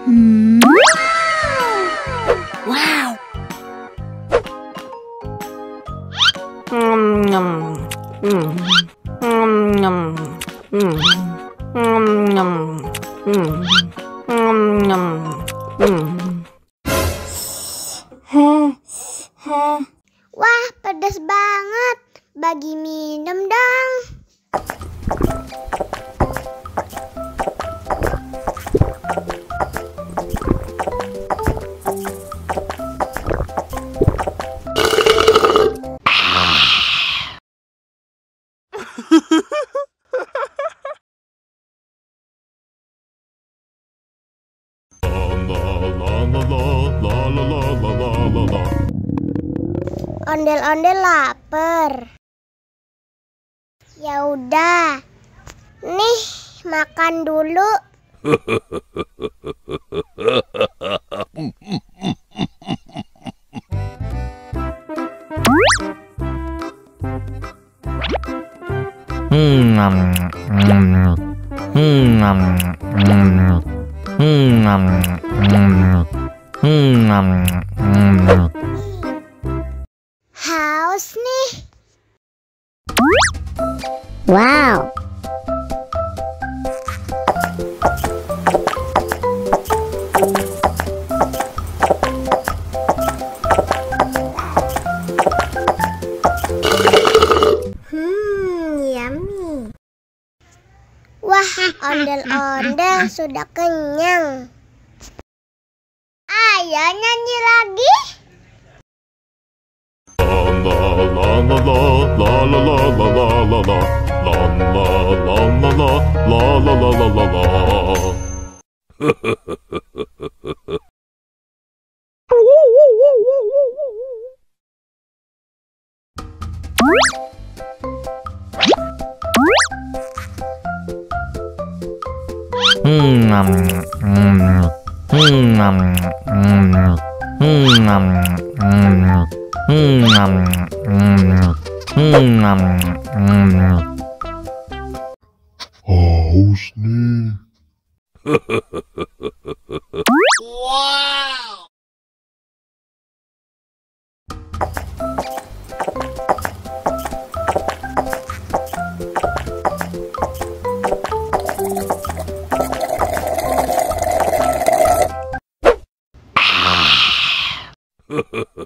Wow. Wah, pedas banget. Bagi minum dong. Ondel-ondel lapar. Ya udah. Nih, makan dulu. Haus nih. Wow. Yummy. Wah, ondel-ondel sudah kenyang. Ayo nyanyi lagi. Haus nih. Wow.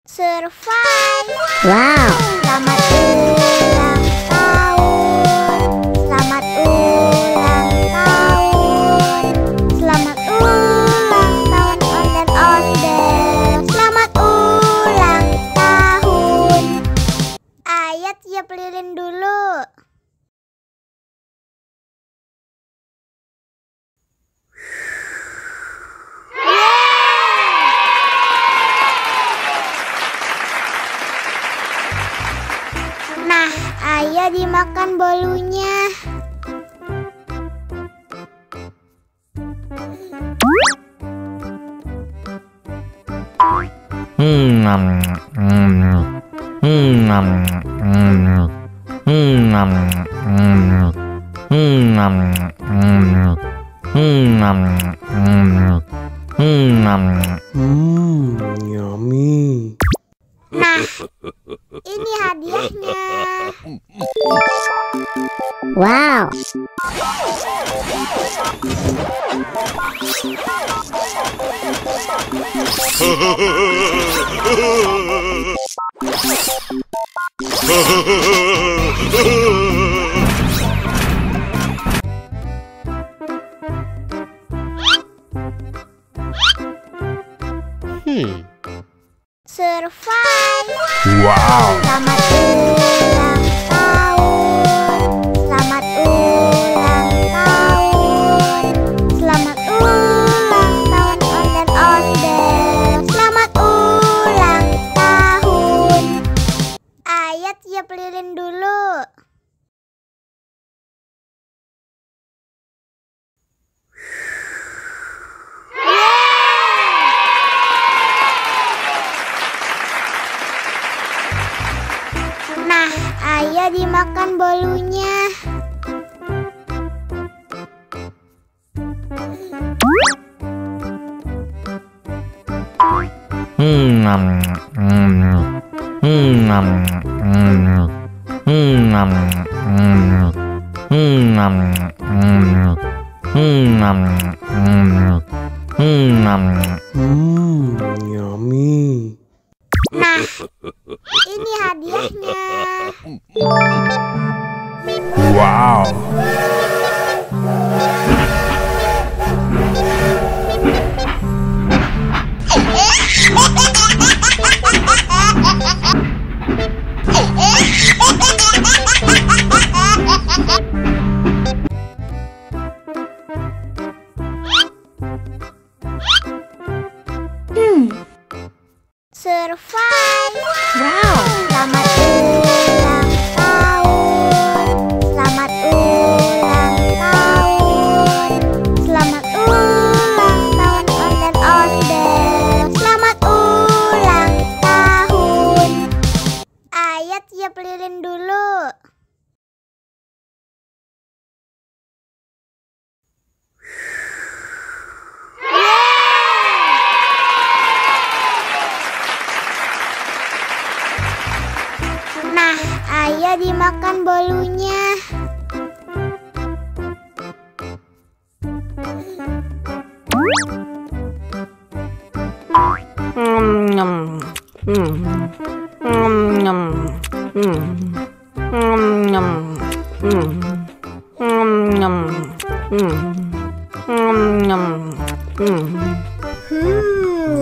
Survive. Wow. Selamat ulang tahun. Selamat ulang tahun. Selamat ulang tahun ondel-ondel. Selamat ulang tahun. Ayo tiup lilin dulu. Nah, ayo dimakan bolunya. Yummy. Nah, ini hadiahnya. Wow. Survive. Wow. Selamat ulang tahun. Selamat ulang tahun. Selamat ulang tahun ondel-ondel. Selamat ulang tahun. Ayo tiup lilin dulu. dimakan bolunya. Yummy. Nah, ini hadiahnya. Wow. Survive. Wow. Selamat ulang tahun. Selamat ulang tahun. Selamat ulang tahun Onden Osdel. Selamat ulang tahun. Ayat tiup lilin dulu. Nah, ayo dimakan bolunya.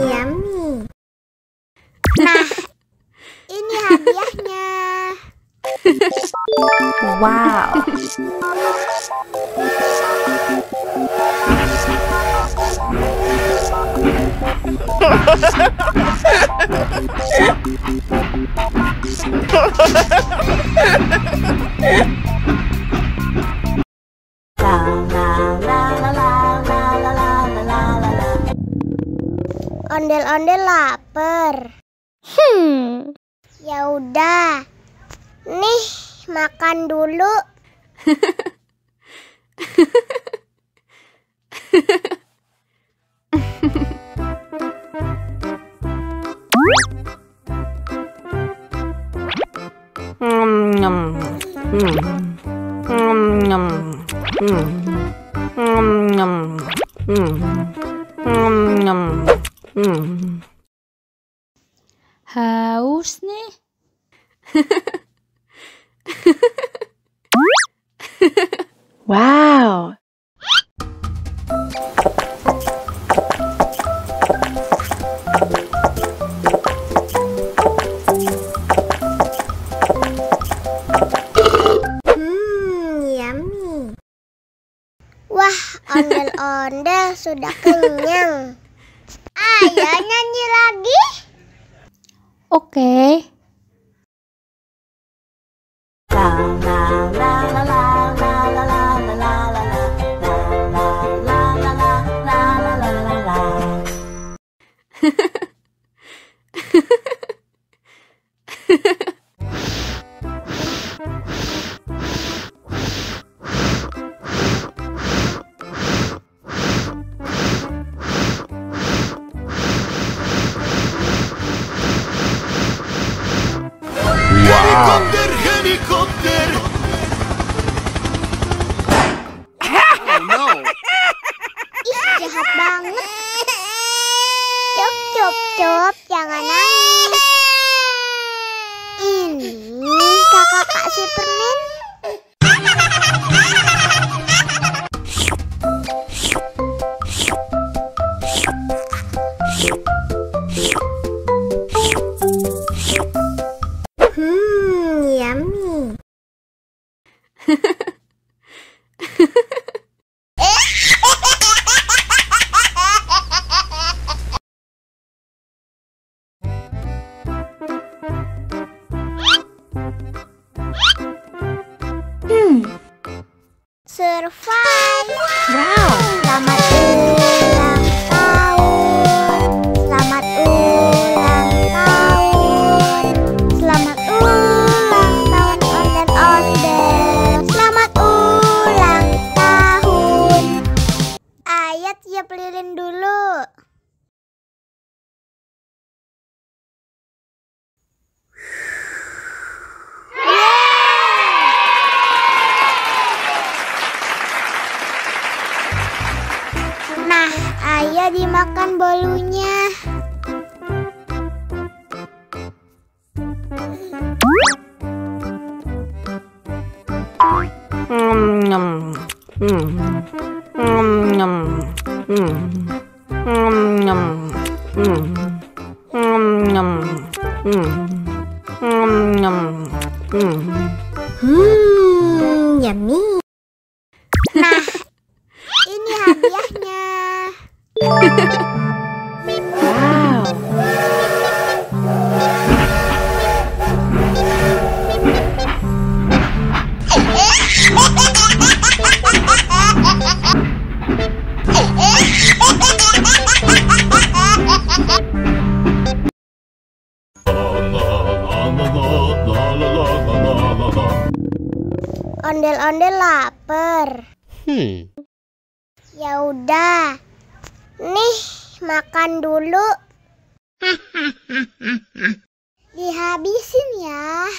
Yummy. Nah, ini hadiahnya. Wow. Ondel-ondel lapar. Ya udah. Nih, makan dulu. Haus nih. Wow. Yummy. Wah, ondel-ondel sudah kenyang. Ayo nyanyi lagi. Oke. Helikopter, helikopter. Ih, jahat banget. Cup, cup, cup, jangan nangis. Ini kakak Kak Superman. Yummy. Survive. Wow. Selamat ulang tahun. Selamat ulang tahun. Selamat ulang tahun Onden Ayo dimakan bolunya. Yummy. Nah, ini hadiahnya. Wow. Ondel-ondel lapar. Ya udah. Nih, makan dulu. Dihabisin ya.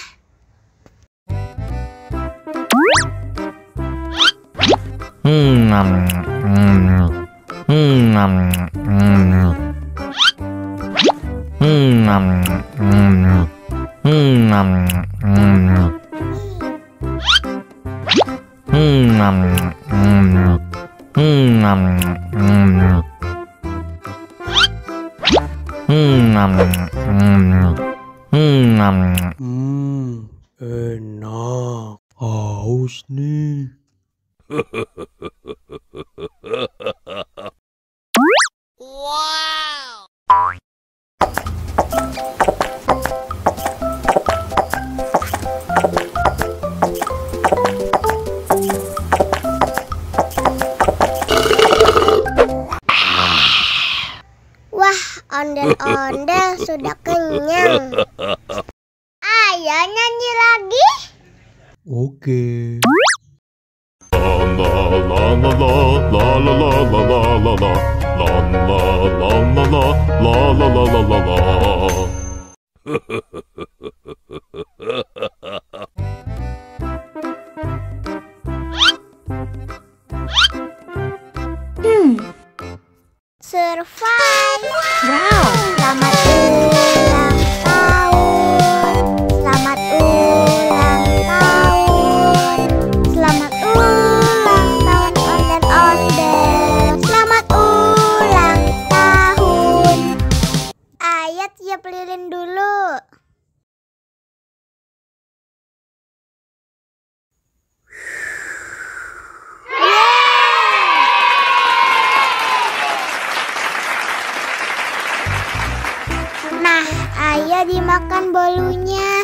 Enak. Haus nih. Wah, ondel-ondel sudah kenyang. Ayo nyanyi lagi. Oke. Survive. Wow. Selamat ulang tahun. Selamat ulang tahun. Selamat ulang tahun ondel-ondel. Selamat ulang tahun. Ayo tiup lilin dulu. Nah, ayo dimakan bolunya.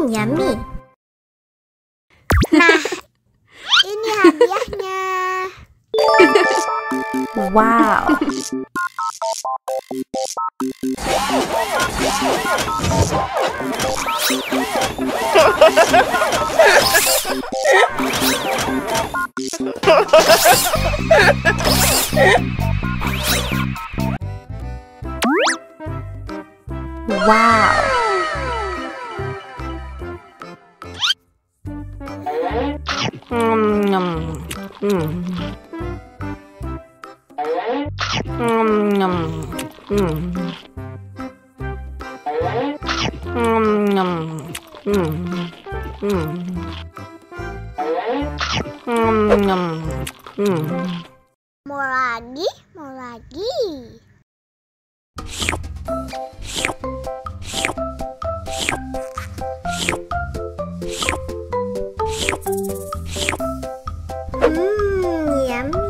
Yummy. Nah, ini hadiahnya. Wow. Wow. Mau lagi? Mau lagi? Yummy.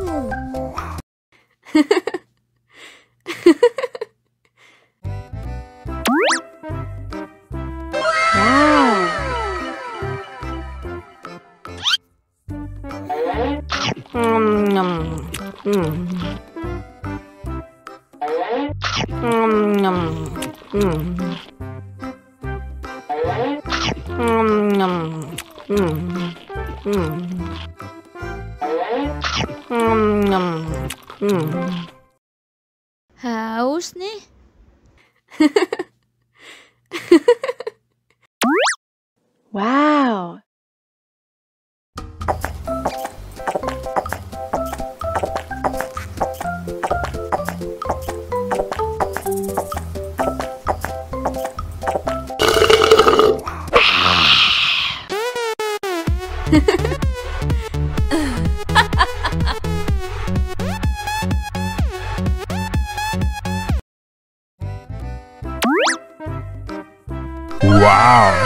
Wow. Haus nih. Wow. Wow.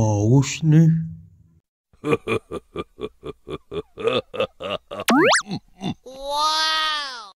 Haus nih. Wow.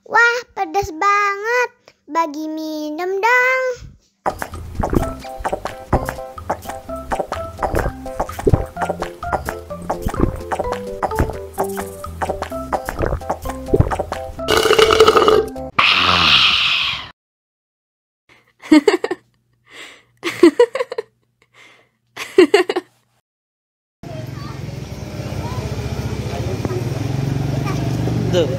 Wah, pedas banget. Bagi minum dong. Tuh.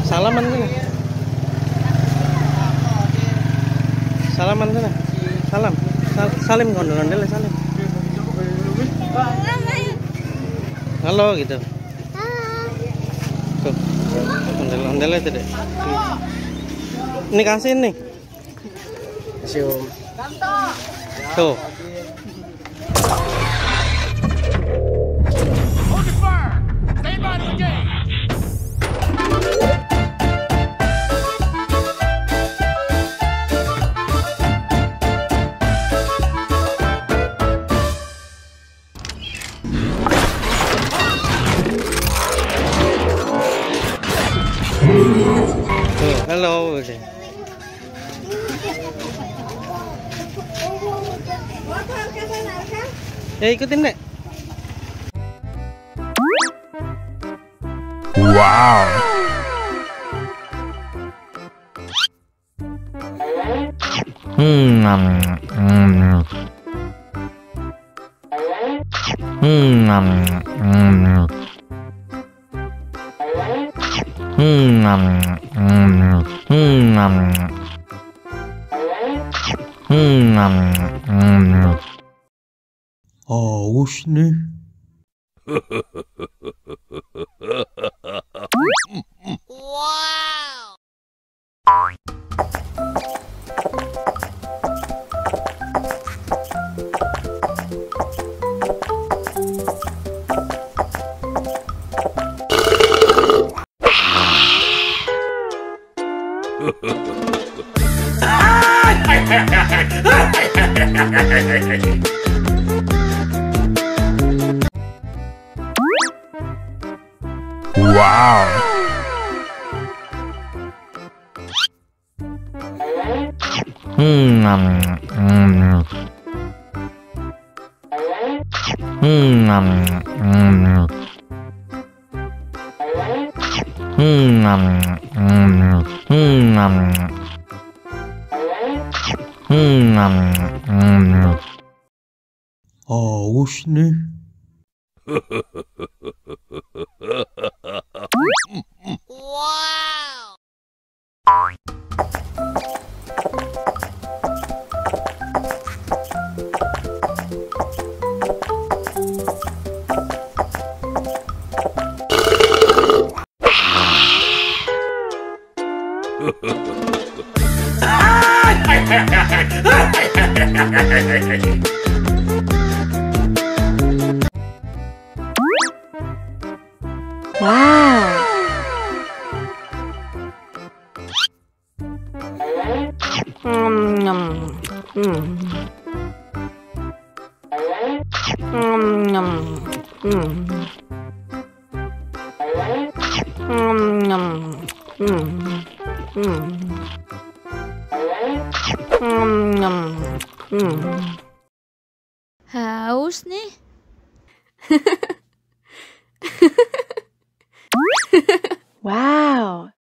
Salaman sana. Salaman sana. Salam. Salim gondol-gondol salim. Halo gitu. Tuh. Ondel-ondel itu deh. Ini kasih nih. Cium. Tuh. Tuh, halo. Ya ikutin deh. Wow. Haus nih. Wow. Haus nih. Wow. Haus nih. Wow.